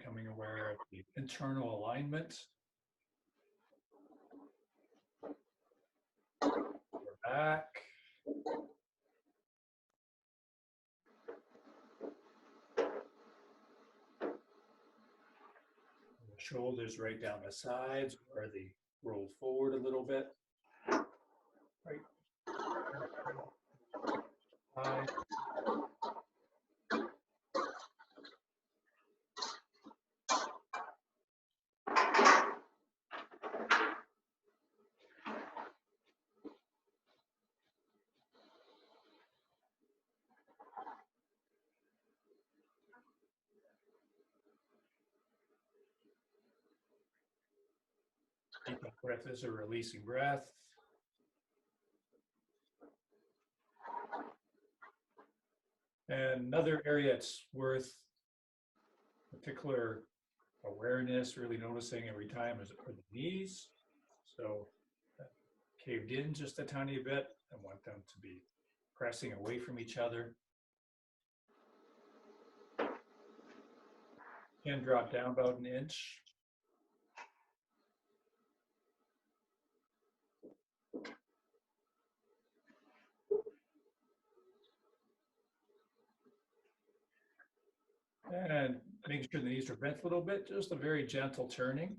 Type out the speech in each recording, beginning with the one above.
becoming aware of the internal alignment. We're back. The shoulders right down the sides, or they roll forward a little bit. Right. Side. Deep breath is a releasing breath. And another area it's worth particular awareness, really noticing every time, is are the knees. So caved in just a tiny bit. I want them to be pressing away from each other. Can drop down about an inch. And making sure the knees are bent a little bit, just a very gentle turning.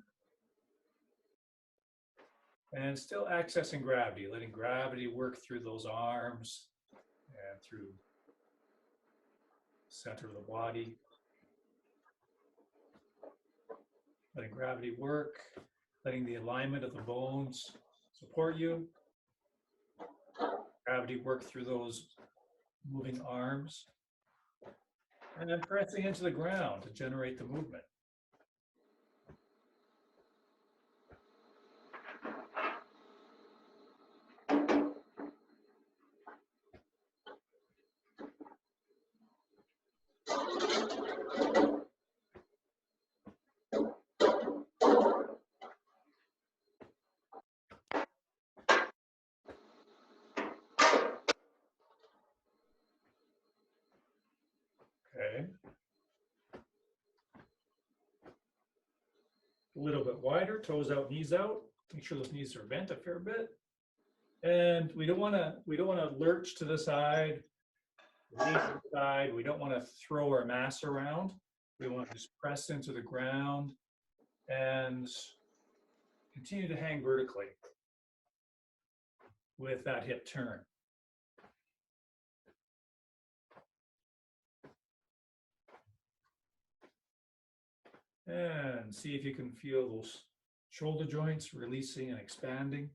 And still accessing gravity, letting gravity work through those arms and through the center of the body. Letting gravity work, letting the alignment of the bones support you. Gravity work through those moving arms. And then pressing into the ground to generate the movement. Okay. A little bit wider, toes out, knees out. Make sure those knees are bent a fair bit. And we don't want to lurch to the side, lean to the side. We don't want to throw our mass around. We want to just press into the ground and continue to hang vertically with that hip turn. And see if you can feel those shoulder joints releasing and expanding.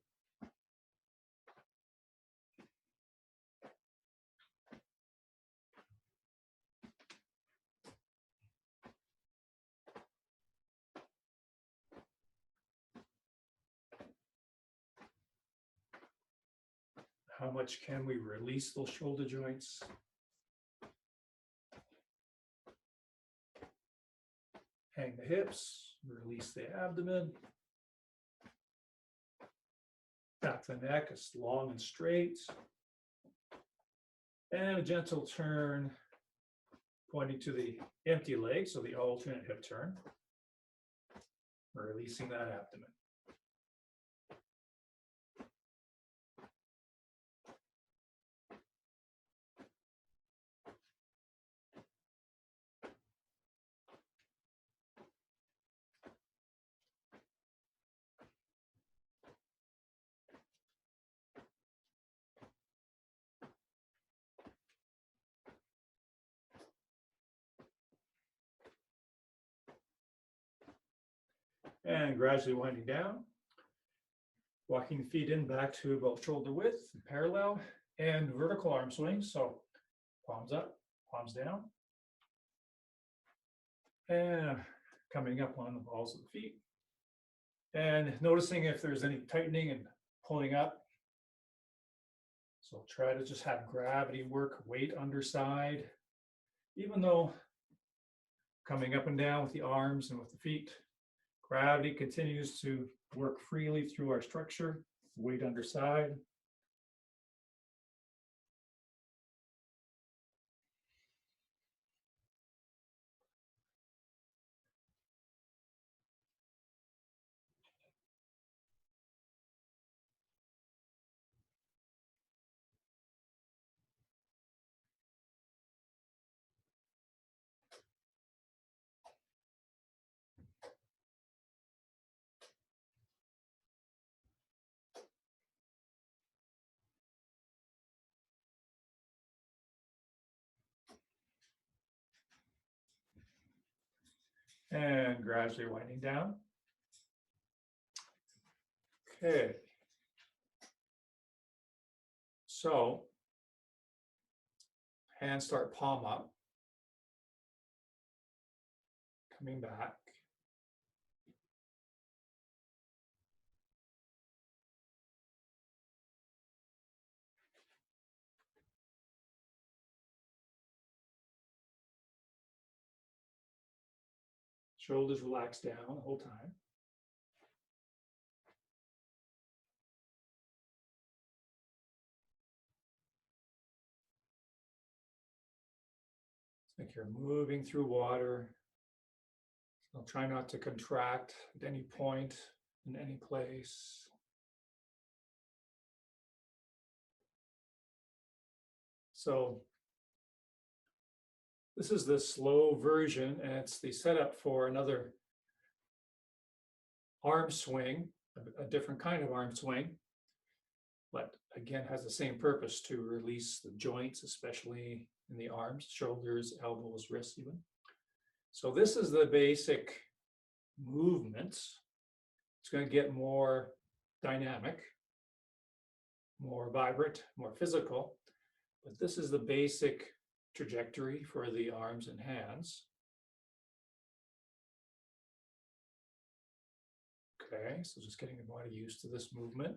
How much can we release those shoulder joints? Hang the hips, release the abdomen. Back the neck is long and straight. And a gentle turn, pointing to the empty leg, so the alternate hip turn. Releasing that abdomen. And gradually winding down, walking the feet in back to about shoulder width, parallel, and vertical arm swings. So palms up, palms down. And coming up on the balls of the feet. And noticing if there's any tightening and pulling up. So try to just have gravity work, weight underside, even though coming up and down with the arms and with the feet, gravity continues to work freely through our structure, weight underside. And gradually winding down. Okay. So hands start palm up, coming back. Shoulders relax down the whole time. It's like you're moving through water. So try not to contract at any point in any place. So this is the slow version, and it's the setup for another arm swing, a different kind of arm swing, but again has the same purpose to release the joints, especially in the arms, shoulders, elbows, wrists even. So this is the basic movement. It's going to get more dynamic, more vibrant, more physical, but this is the basic trajectory for the arms and hands. Okay, so just getting the body used to this movement.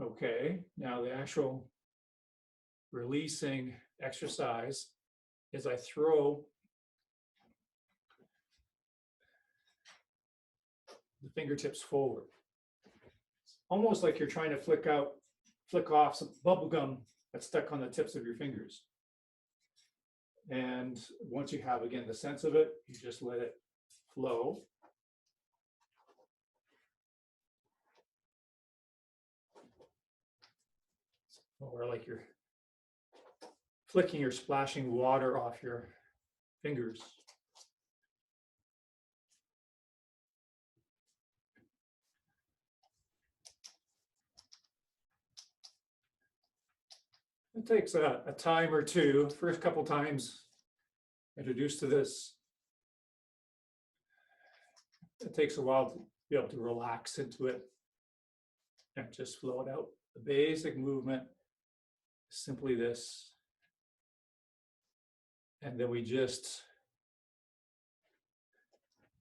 Okay, now the actual releasing exercise is I throw the fingertips forward. Almost like you're trying to flick off some bubble gum that's stuck on the tips of your fingers. And once you have, again, the sense of it, you just let it flow. Or like you're flicking or splashing water off your fingers. It takes a time or two, first couple times introduced to this. It takes a while to be able to relax into it and just flow it out. The basic movement is simply this. And then we just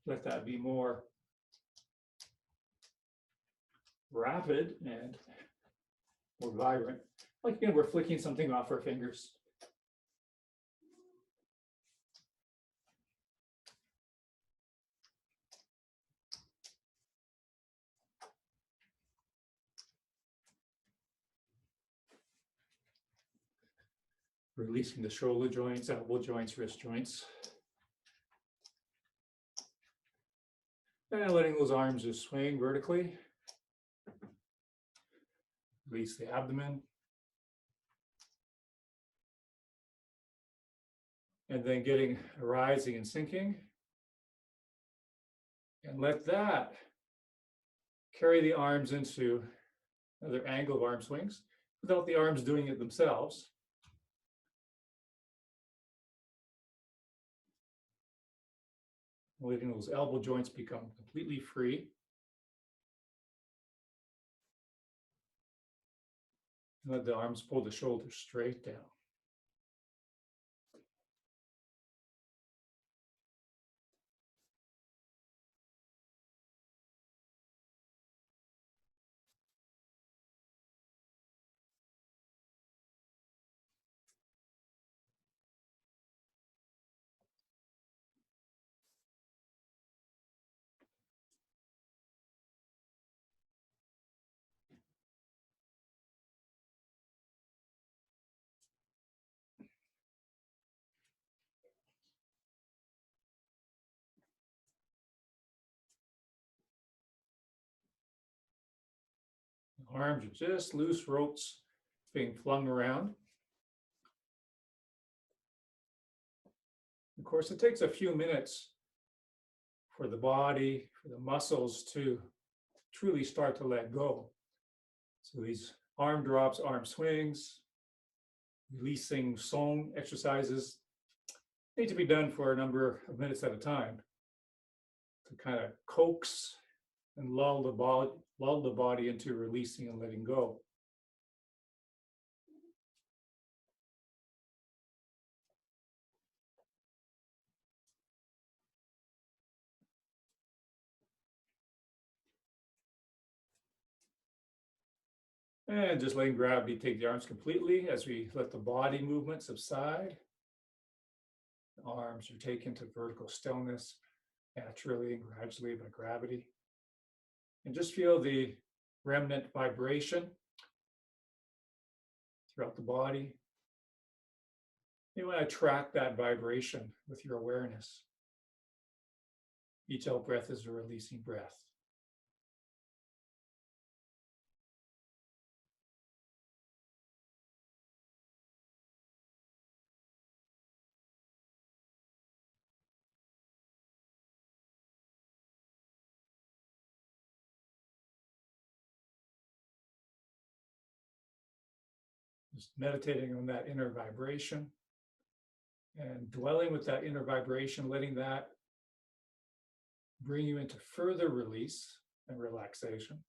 let that be more rapid and more vibrant. Like again, we're flicking something off our fingers. Releasing the shoulder joints, elbow joints, wrist joints. And letting those arms just swing vertically. Release the abdomen. And then getting a rising and sinking. And let that carry the arms into another angle of arm swings without the arms doing it themselves. Letting those elbow joints become completely free. And let the arms pull the shoulders straight down. Arms are just loose ropes being flung around. Of course, it takes a few minutes for the body, for the muscles to truly start to let go. So these arm drops, arm swings, releasing song exercises need to be done for a number of minutes at a time to kind of coax and lull the body into releasing and letting go. And just letting gravity take the arms completely as we let the body movement subside. The arms are taken to vertical stillness naturally and gradually by gravity. And just feel the remnant vibration throughout the body. You want to track that vibration with your awareness. Each out breath is a releasing breath. Just meditating on that inner vibration and dwelling with that inner vibration, letting that bring you into further release and relaxation.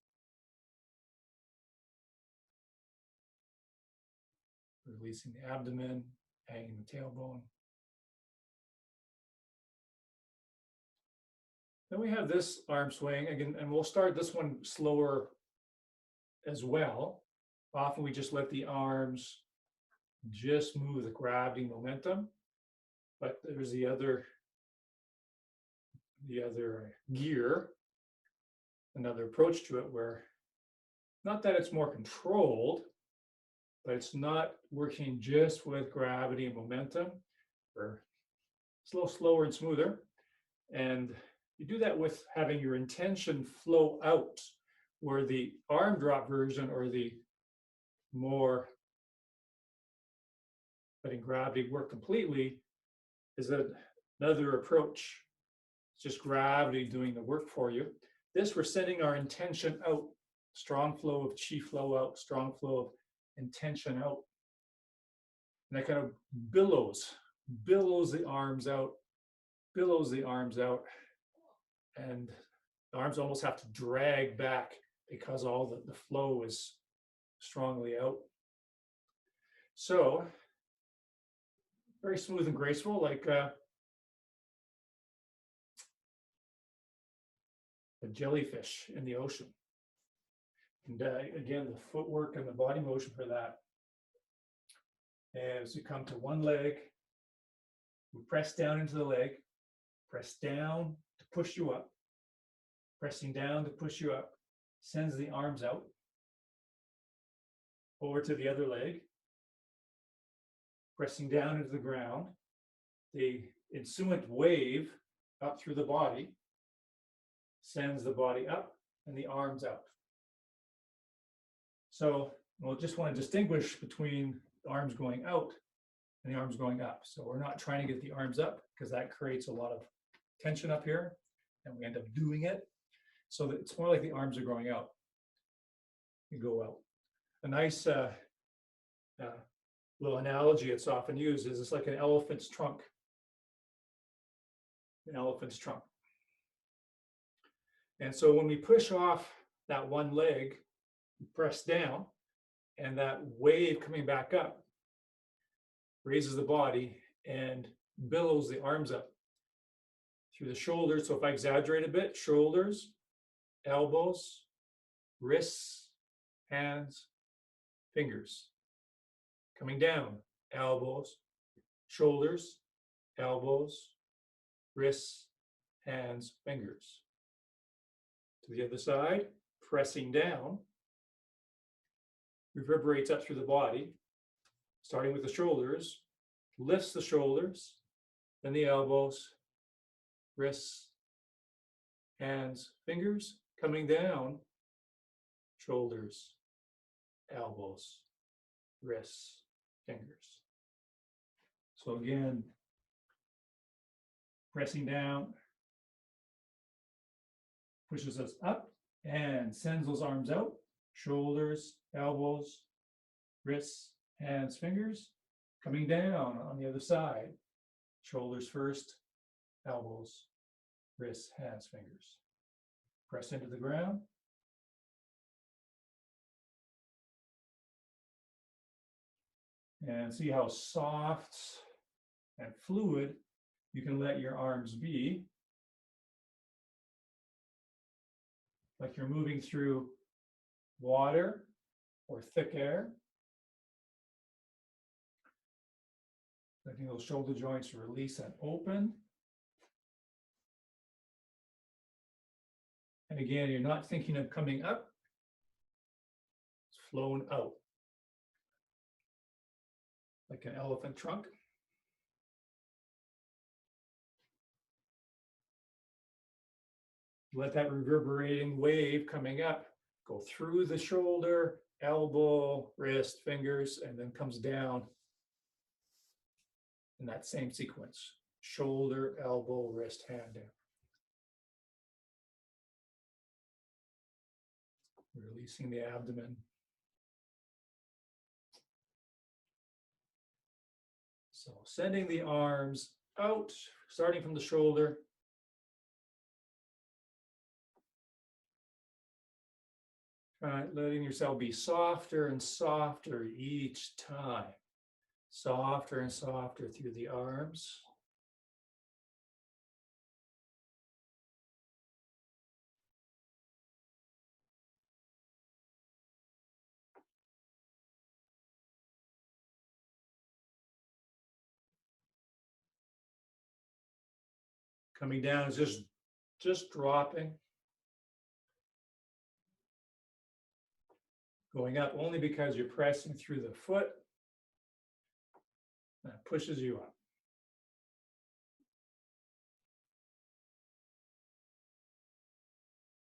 Releasing the abdomen, hanging the tailbone. Then we have this arm swing again, and we'll start this one slower as well. Often we just let the arms just move the gravity momentum, but there's the other gear, another approach to it where not that it's more controlled, but it's not working just with gravity and momentum, or it's a little slower and smoother. And you do that with having your intention flow out, where the arm drop version or the more letting gravity work completely is another approach. It's just gravity doing the work for you. This, we're sending our intention out, strong flow of chi flow out, strong flow of intention out. And that kind of billows the arms out, and the arms almost have to drag back because all the flow is strongly out. So, very smooth and graceful, like a jellyfish in the ocean. And again, the footwork and the body motion for that. As you come to one leg, we press down into the leg, press down to push you up, pressing down to push you up, sends the arms out, over to the other leg, pressing down into the ground, the ensuing wave up through the body, sends the body up and the arms out. So we'll just want to distinguish between the arms going out and the arms going up. So we're not trying to get the arms up because that creates a lot of tension up here and we end up doing it. So that it's more like the arms are going out. You go out. A nice little analogy it's often used is it's like an elephant's trunk. An elephant's trunk. And so when we push off that one leg, we press down, and that wave coming back up raises the body and billows the arms up through the shoulders. So if I exaggerate a bit, shoulders, elbows, wrists, hands, fingers. Coming down, elbows, shoulders, elbows, wrists, hands, fingers. To the other side, pressing down, reverberates up through the body, starting with the shoulders, lifts the shoulders, then the elbows, wrists, hands, fingers, coming down, shoulders, elbows, wrists, fingers. So again, pressing down, pushes us up and sends those arms out, shoulders, elbows, wrists, hands, fingers, Coming down on the other side. Shoulders first, elbows, wrists, hands, fingers. Press into the ground. And see how soft and fluid you can let your arms be. Like you're moving through water or thick air. Letting those shoulder joints release and open. And again, you're not thinking of coming up. It's flown out. Like an elephant trunk. Let that reverberating wave coming up go through the shoulder, elbow, wrist, fingers, and then comes down in that same sequence. Shoulder, elbow, wrist, hand down. Releasing the abdomen. So sending the arms out, starting from the shoulder. Letting yourself be softer and softer each time. Softer and softer through the arms. Coming down is just dropping. Going up only because you're pressing through the foot. That pushes you up.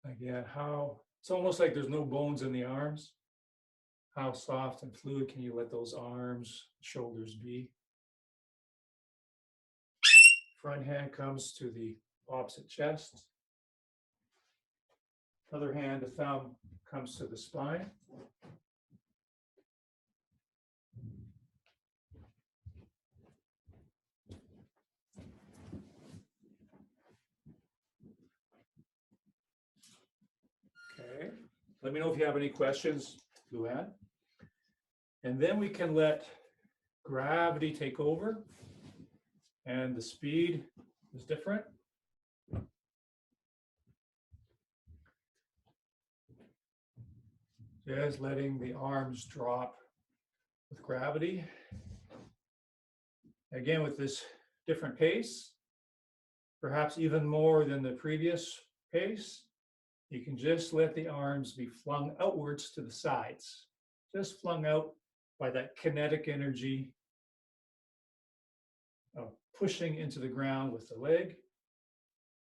Again, it's almost like there's no bones in the arms. How soft and fluid can you let those arms, shoulders be? Front hand comes to the opposite chest. Other hand, the thumb comes to the spine. Okay, let me know if you have any questions, Luann. And then we can let gravity take over, and the speed is different. Just letting the arms drop with gravity. Again, with this different pace, perhaps even more than the previous pace, you can just let the arms be flung outwards to the sides, just flung out by that kinetic energy of pushing into the ground with the leg.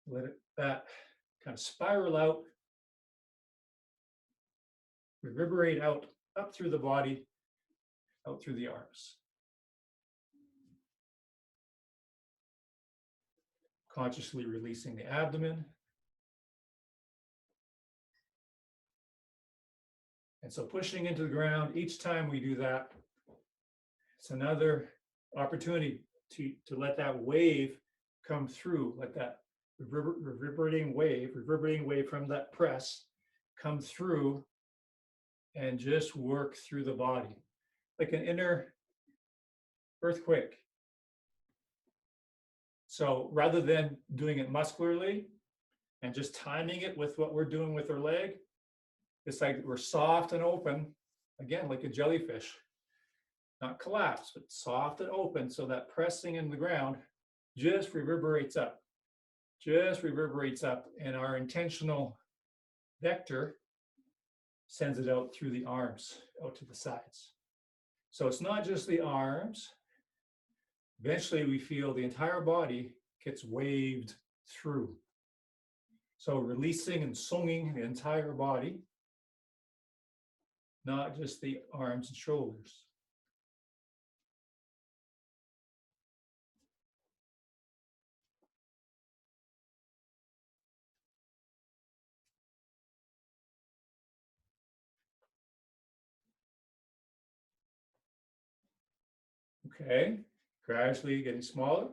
Let that kind of spiral out, reverberate out, up through the body, out through the arms. Consciously releasing the abdomen. And so pushing into the ground, each time we do that, it's another opportunity to let that wave come through, let that reverberating wave from that press come through and just work through the body, like an inner earthquake. So rather than doing it muscularly and just timing it with what we're doing with our leg, it's like we're soft and open, again, like a jellyfish. Not collapse, but soft and open, so that pressing in the ground just reverberates up, and our intentional vector sends it out through the arms, out to the sides. So it's not just the arms. Eventually, we feel the entire body gets waved through. So releasing and songing the entire body, not just the arms and shoulders. Okay, gradually getting smaller,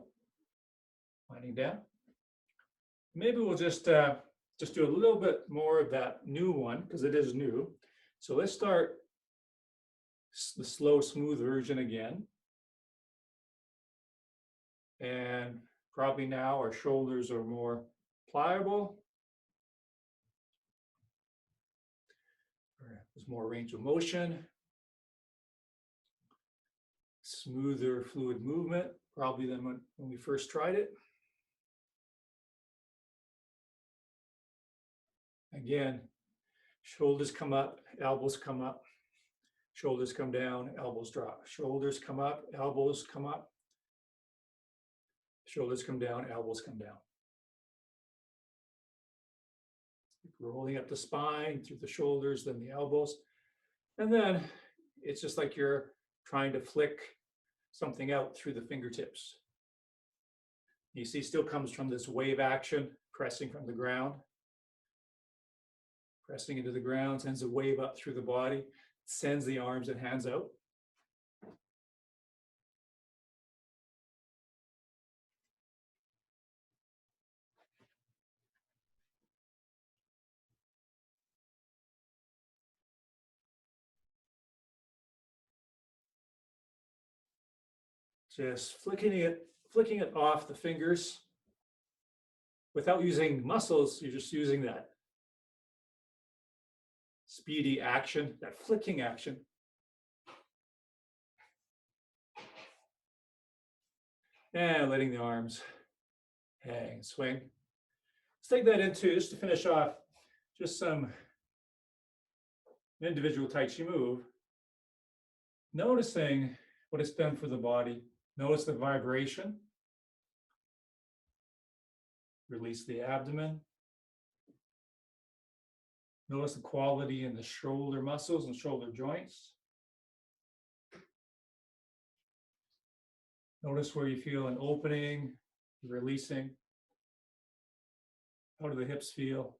winding down. Maybe we'll just do a little bit more of that new one because it is new. So let's start the slow, smooth version again. And probably now our shoulders are more pliable. There's more range of motion. Smoother fluid movement, probably than when we first tried it. Again, shoulders come up, elbows come up, shoulders come down, elbows drop. Shoulders come up, elbows come up, shoulders come down, elbows come down. Rolling up the spine through the shoulders, then the elbows. And then it's just like you're trying to flick something out through the fingertips. You see, still comes from this wave action, pressing from the ground. Pressing into the ground, sends a wave up through the body, sends the arms and hands out. Just flicking it off the fingers without using muscles. You're just using that speedy action, that flicking action. And letting the arms hang, swing. Let's take that into, just to finish off, just some individual Tai Chi move. Noticing what it's done for the body. Notice the vibration. Release the abdomen. Notice the quality in the shoulder muscles and shoulder joints. Notice where you feel an opening, releasing. How do the hips feel?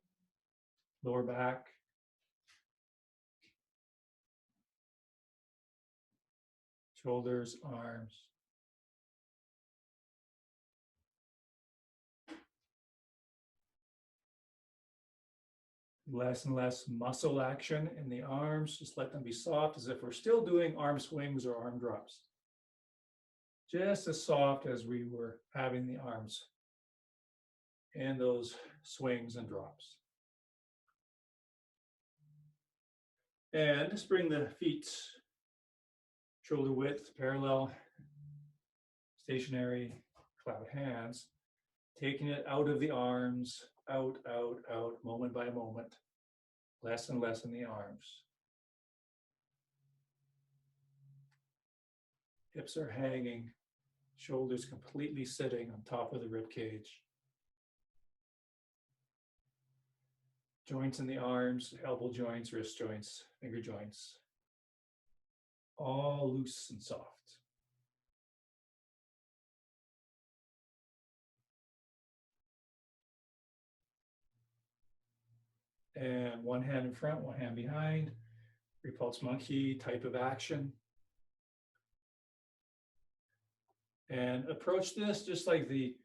Lower back. Shoulders, arms. Less and less muscle action in the arms. Just let them be soft as if we're still doing arm swings or arm drops. Just as soft as we were having the arms in those swings and drops. And just bring the feet shoulder width, parallel, stationary, cloud hands, taking it out of the arms, out, out, out, moment by moment, less and less in the arms. Hips are hanging, shoulders completely sitting on top of the rib cage. Joints in the arms, elbow joints, wrist joints, finger joints, all loose and soft. And one hand in front, one hand behind, repulse monkey type of action. And approach this just like the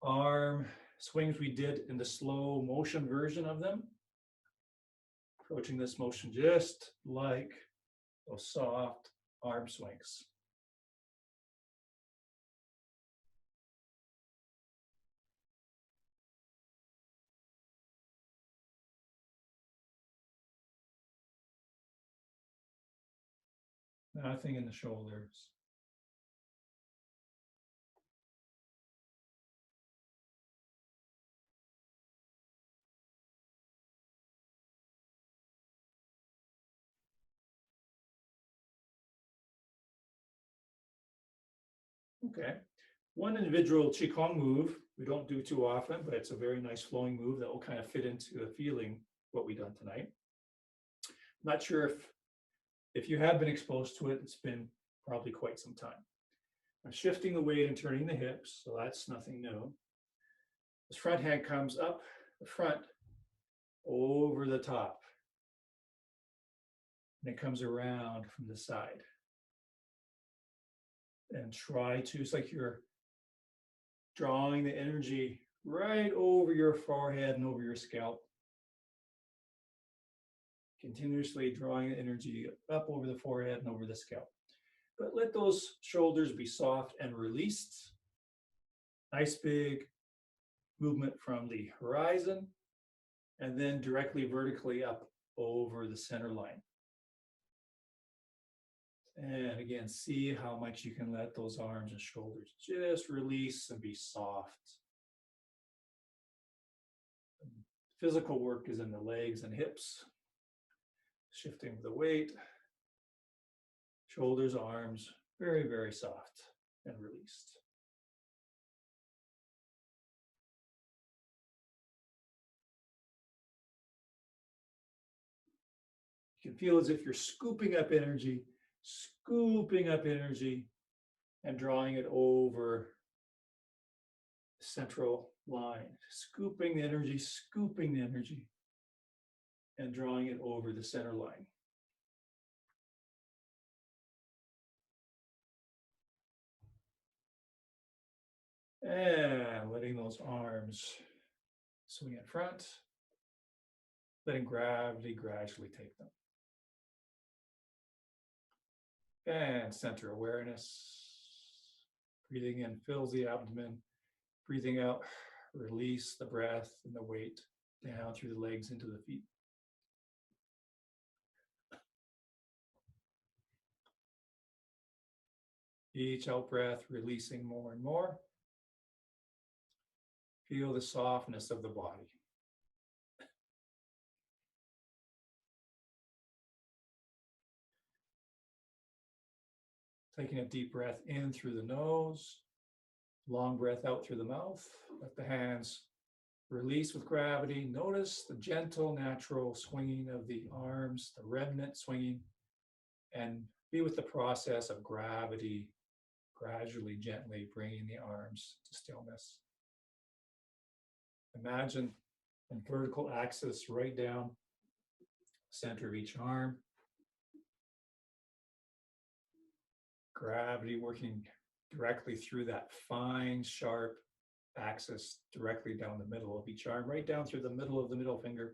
arm swings we did in the slow motion version of them. Approaching this motion just like those soft arm swings. Nothing in the shoulders. Okay. One individual Qigong move we don't do too often, but it's a very nice flowing move that will kind of fit into the feeling what we've done tonight. Not sure if you have been exposed to it, it's been probably quite some time. I'm shifting the weight and turning the hips, so that's nothing new. This front hand comes up the front, over the top. And it comes around from the side. And try to, it's like you're drawing the energy right over your forehead and over your scalp. Continuously drawing the energy up over the forehead and over the scalp. But let those shoulders be soft and released. Nice big movement from the horizon and then directly vertically up over the center line. And again, see how much you can let those arms and shoulders just release and be soft. Physical work is in the legs and hips, shifting the weight, shoulders, arms, very, very soft and released. You can feel as if you're scooping up energy, and drawing it over the central line, scooping the energy, and drawing it over the center line. And letting those arms swing in front, letting gravity gradually take them. And center awareness. Breathing in fills the abdomen. Breathing out, release the breath and the weight down through the legs into the feet. Each out breath, releasing more and more. Feel the softness of the body. Taking a deep breath in through the nose, long breath out through the mouth. Let the hands release with gravity. Notice the gentle, natural swinging of the arms, the remnant swinging, and be with the process of gravity, gradually, gently bringing the arms to stillness. Imagine a vertical axis right down the center of each arm. Gravity working directly through that fine, sharp axis directly down the middle of each arm, right down through the middle of the middle finger.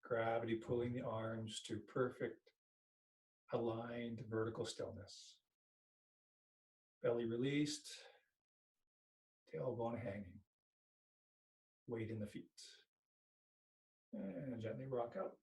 Gravity pulling the arms to perfect, aligned vertical stillness. Belly released, tailbone hanging. Weight in the feet. And gently rock up.